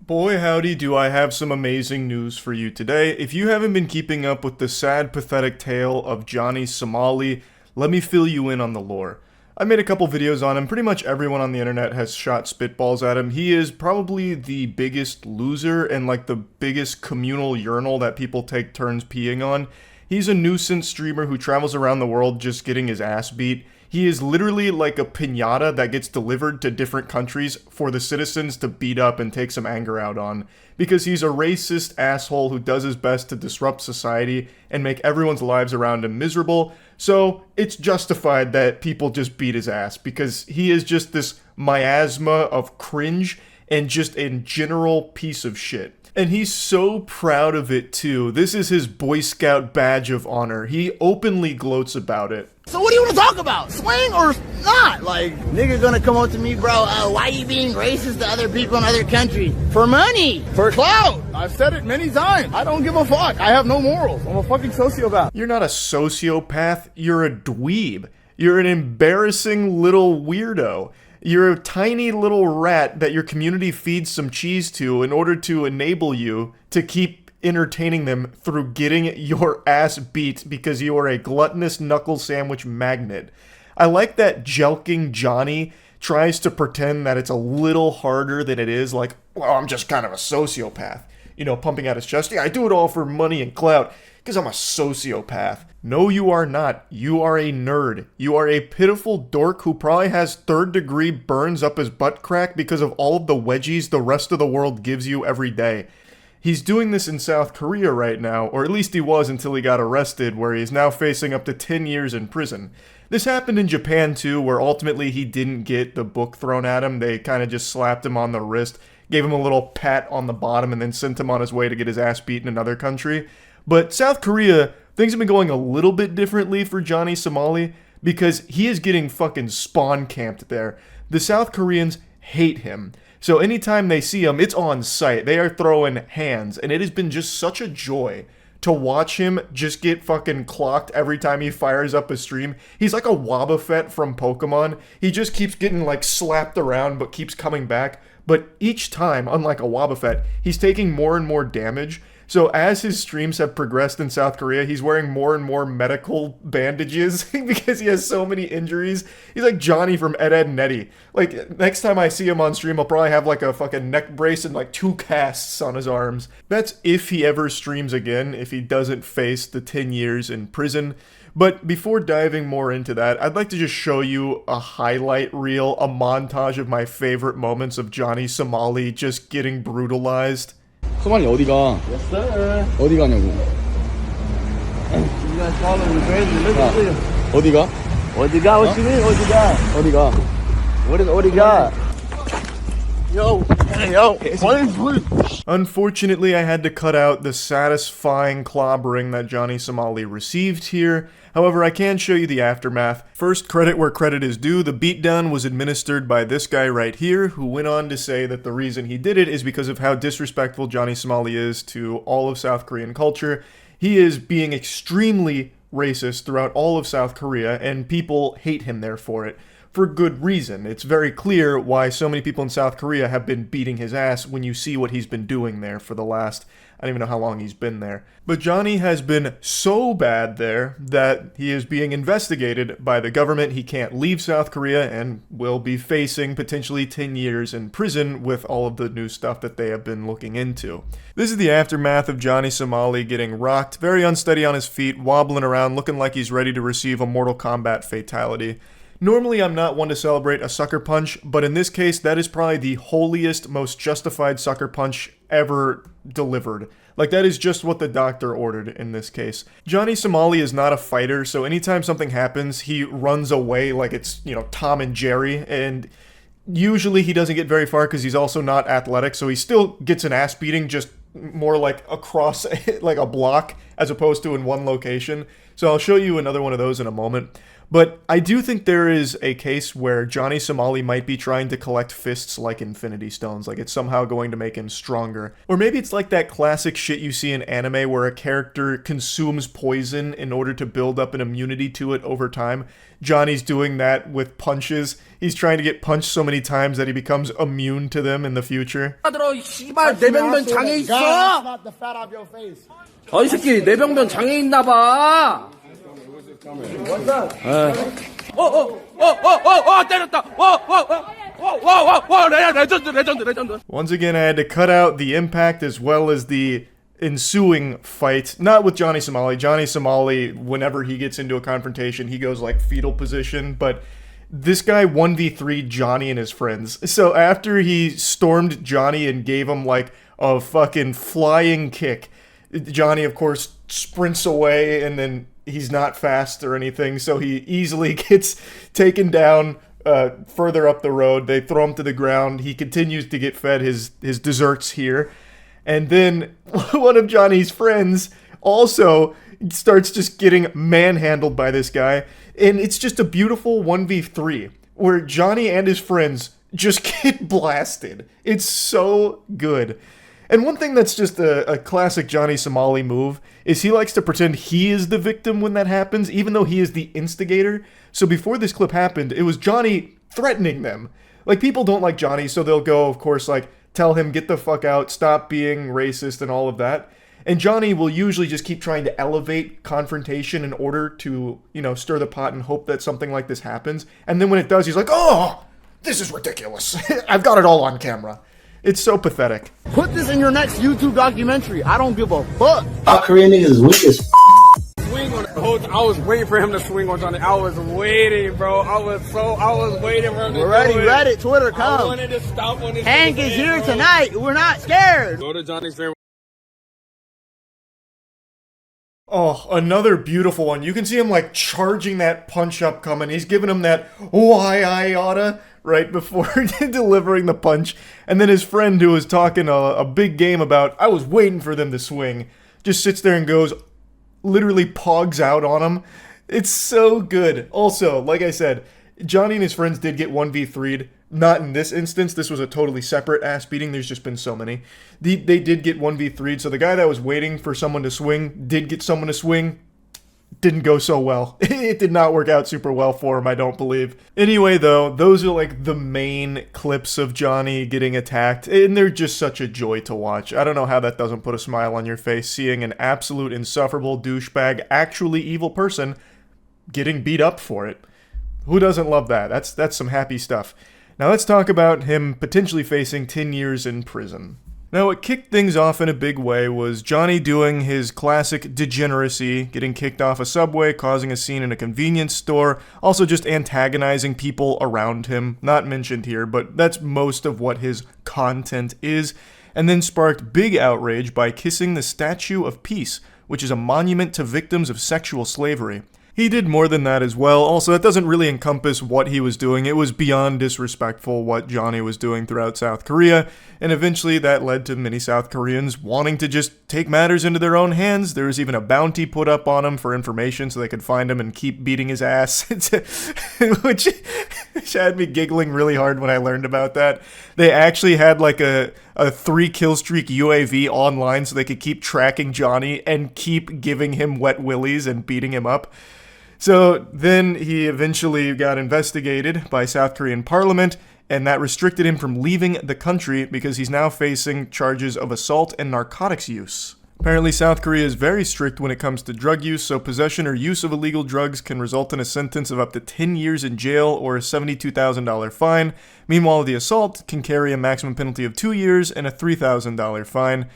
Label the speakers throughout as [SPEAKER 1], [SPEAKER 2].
[SPEAKER 1] Boy, howdy, do I have some amazing news for you today. If you haven't been keeping up with the sad, pathetic tale of Johnny Somali, let me fill you in on the lore. I made a couple videos on him. Pretty much everyone on the internet has shot spitballs at him. He is probably the biggest loser and like the biggest communal urinal that people take turns peeing on. He's a nuisance streamer who travels around the world just getting his ass beat. He is literally like a piñata that gets delivered to different countries for the citizens to beat up and take some anger out on. Because he's a racist asshole who does his best to disrupt society and make everyone's lives around him miserable. So it's justified that people just beat his ass because he is just this miasma of cringe and just a general piece of shit. And he's so proud of it too. This is his Boy Scout badge of honor. He openly gloats about it.
[SPEAKER 2] So what do you want to talk about? Swing or not? Like, nigga gonna come up to me, bro, why you being racist to other people in other countries? For money.
[SPEAKER 3] For clout. I've said it many times. I don't give a fuck. I have no morals. I'm a fucking sociopath.
[SPEAKER 1] You're not a sociopath. You're a dweeb. You're an embarrassing little weirdo. You're a tiny little rat that your community feeds some cheese to in order to enable you to keep entertaining them through getting your ass beat because you are a gluttonous knuckle sandwich magnet. I like that jelking Johnny tries to pretend that it's a little harder than it is, like, well, I'm just kind of a sociopath. You know, pumping out his chest. Yeah, I do it all for money and clout because I'm a sociopath. No, you are not. You are a nerd. You are a pitiful dork who probably has third-degree burns up his butt crack because of all of the wedgies the rest of the world gives you every day. He's doing this in South Korea right now, or at least he was until he got arrested, where he is now facing up to 10 years in prison. This happened in Japan too, where ultimately he didn't get the book thrown at him. They kind of just slapped him on the wrist, gave him a little pat on the bottom, and then sent him on his way to get his ass beat in another country. But South Korea, things have been going a little bit differently for Johnny Somali because he is getting fucking spawn camped there. The South Koreans hate him. So anytime they see him, it's on sight. They are throwing hands, and it has been just such a joy to watch him just get fucking clocked every time he fires up a stream. He's like a Wobbuffet from Pokemon. He just keeps getting like slapped around but keeps coming back. But each time, unlike a Wobbuffet, he's taking more and more damage. So as his streams have progressed in South Korea, he's wearing more and more medical bandages because he has so many injuries. He's like Johnny from Ed, Edd n Eddy. Like, next time I see him on stream, I'll probably have like a fucking neck brace and like 2 casts on his arms. That's if he ever streams again, if he doesn't face the 10 years in prison. But before diving more into that, I'd like to just show you a highlight reel, a montage of my favorite moments of Johnny Somali just getting brutalized.
[SPEAKER 3] 소만이 어디가?
[SPEAKER 2] Yes, sir.
[SPEAKER 3] 어디 가냐고?
[SPEAKER 2] You guys calling me crazy. Look at you.
[SPEAKER 3] 어디가?
[SPEAKER 2] 어디가? What you mean? 어디가?
[SPEAKER 3] 어디가?
[SPEAKER 2] What is 어디가? Yo, please.
[SPEAKER 1] Unfortunately, I had to cut out the satisfying clobbering that Johnny Somali received here. However, I can show you the aftermath. First, credit where credit is due. The beatdown was administered by this guy right here, who went on to say that the reason he did it is because of how disrespectful Johnny Somali is to all of South Korean culture. He is being extremely racist throughout all of South Korea, and people hate him there for it. For good reason. It's very clear why so many people in South Korea have been beating his ass when you see what he's been doing there for the last, I don't even know how long he's been there. But Johnny has been so bad there that he is being investigated by the government. He can't leave South Korea and will be facing potentially 10 years in prison with all of the new stuff that they have been looking into. This is the aftermath of Johnny Somali getting rocked, very unsteady on his feet, wobbling around, looking like he's ready to receive a Mortal Kombat fatality. Normally, I'm not one to celebrate a sucker punch, but in this case, that is probably the holiest, most justified sucker punch ever delivered. Like, that is just what the doctor ordered in this case. Johnny Somali is not a fighter, so anytime something happens, he runs away like it's, you know, Tom and Jerry, and usually he doesn't get very far because he's also not athletic, so he still gets an ass beating, just more like across like a block as opposed to in one location. So I'll show you another one of those in a moment. But I do think there is a case where Johnny Somali might be trying to collect fists like Infinity Stones, like it's somehow going to make him stronger. Or maybe it's like that classic shit you see in anime where a character consumes poison in order to build up an immunity to it over time. Johnny's doing that with punches. He's trying to get punched so many times that he becomes immune to them in the future.
[SPEAKER 4] 씨발 내병변 장애 있어?
[SPEAKER 3] Not the fat off your face.
[SPEAKER 4] 이 새끼 내병변 장애 있나 봐. 때렸다. 레전드.
[SPEAKER 1] Once again, I had to cut out the impact as well as the ensuing fight. Not with Johnny Somali. Johnny Somali, whenever he gets into a confrontation, he goes like fetal position, but this guy 1v3 Johnny and his friends. So after he stormed Johnny and gave him like a fucking flying kick, Johnny, of course, sprints away, and then he's not fast or anything, so he easily gets taken down further up the road. They throw him to the ground. He continues to get fed his desserts here. And then one of Johnny's friends also starts just getting manhandled by this guy. And it's just a beautiful 1v3 where Johnny and his friends just get blasted. It's so good. And one thing that's just a classic Johnny Somali move is he likes to pretend he is the victim when that happens, even though he is the instigator. So before this clip happened, it was Johnny threatening them. Like, people don't like Johnny, so they'll go, of course, like, tell him, get the fuck out, stop being racist and all of that. And Johnny will usually just keep trying to elevate confrontation in order to, stir the pot and hope that something like this happens. And then when it does, he's like, oh, this is ridiculous. I've got it all on camera. It's so pathetic.
[SPEAKER 2] Put this in your next YouTube documentary. I don't give a fuck.
[SPEAKER 5] Our Korean niggas is weak as
[SPEAKER 4] Swing on the whole. I was waiting for him to swing on Johnny. I was waiting, bro. I was waiting for him to
[SPEAKER 2] We're ready,
[SPEAKER 4] do it.
[SPEAKER 2] Reddit, Twitter,
[SPEAKER 4] I
[SPEAKER 2] come.
[SPEAKER 4] wanted to stop when this
[SPEAKER 2] Hank
[SPEAKER 4] was
[SPEAKER 2] is
[SPEAKER 4] in,
[SPEAKER 2] here
[SPEAKER 4] bro.
[SPEAKER 2] tonight. We're not scared.
[SPEAKER 4] Go to Johnny's favorite.
[SPEAKER 1] Oh, another beautiful one. You can see him like charging that punch up coming. He's giving him that why I oughta right before delivering the punch. And then his friend, who was talking a big game about, I was waiting for them to swing, just sits there and goes, literally pogs out on him. It's so good. Also, like I said, Johnny and his friends did get 1v3'd. Not in this instance. This was a totally separate ass beating. There's just been so many. They did get 1v3'd. So the guy that was waiting for someone to swing did get someone to swing. Didn't go so well. It did not work out super well for him, I don't believe. Anyway, though, those are like the main clips of Johnny getting attacked, and they're just such a joy to watch. I don't know how that doesn't put a smile on your face, seeing an absolute insufferable douchebag, actually evil person getting beat up for it. Who doesn't love that? That's some happy stuff. Now let's talk about him potentially facing 10 years in prison. Now, what kicked things off in a big way was Johnny doing his classic degeneracy, getting kicked off a subway, causing a scene in a convenience store, also just antagonizing people around him, not mentioned here, but that's most of what his content is, and then sparked big outrage by kissing the Statue of Peace, which is a monument to victims of sexual slavery. He did more than that as well. Also, that doesn't really encompass what he was doing. It was beyond disrespectful what Johnny was doing throughout South Korea, and eventually that led to many South Koreans wanting to just take matters into their own hands. There was even a bounty put up on him for information so they could find him and keep beating his ass, which had me giggling really hard when I learned about that. They actually had like a 3-kill streak UAV online so they could keep tracking Johnny and keep giving him wet willies and beating him up. So then he eventually got investigated by South Korean parliament, and that restricted him from leaving the country because he's now facing charges of assault and narcotics use. Apparently, South Korea is very strict when it comes to drug use, so possession or use of illegal drugs can result in a sentence of up to 10 years in jail or a $72,000 fine. Meanwhile, the assault can carry a maximum penalty of 2 years and a $3,000 fine.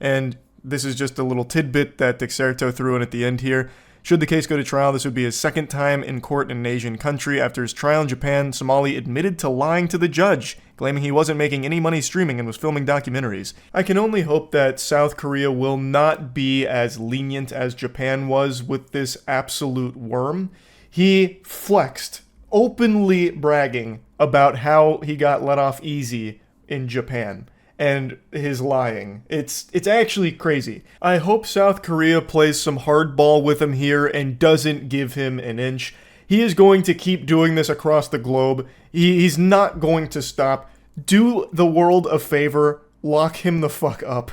[SPEAKER 1] And this is just a little tidbit that Dexerto threw in at the end here. Should the case go to trial, this would be his second time in court in an Asian country. After his trial in Japan, Somali admitted to lying to the judge, claiming he wasn't making any money streaming and was filming documentaries. I can only hope that South Korea will not be as lenient as Japan was with this absolute worm. He flexed, openly bragging about how he got let off easy in Japan. And his lying. It's actually crazy. I hope South Korea plays some hardball with him here and doesn't give him an inch. He is going to keep doing this across the globe. He's not going to stop. Do the world a favor. Lock him the fuck up.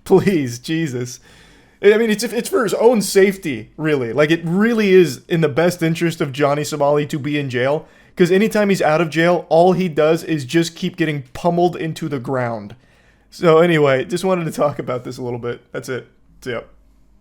[SPEAKER 1] Please, Jesus. I mean, it's for his own safety, really. Like, it really is in the best interest of Johnny Somali to be in jail. Because anytime he's out of jail, all he does is just keep getting pummeled into the ground. So anyway, just wanted to talk about this a little bit. That's it. See ya.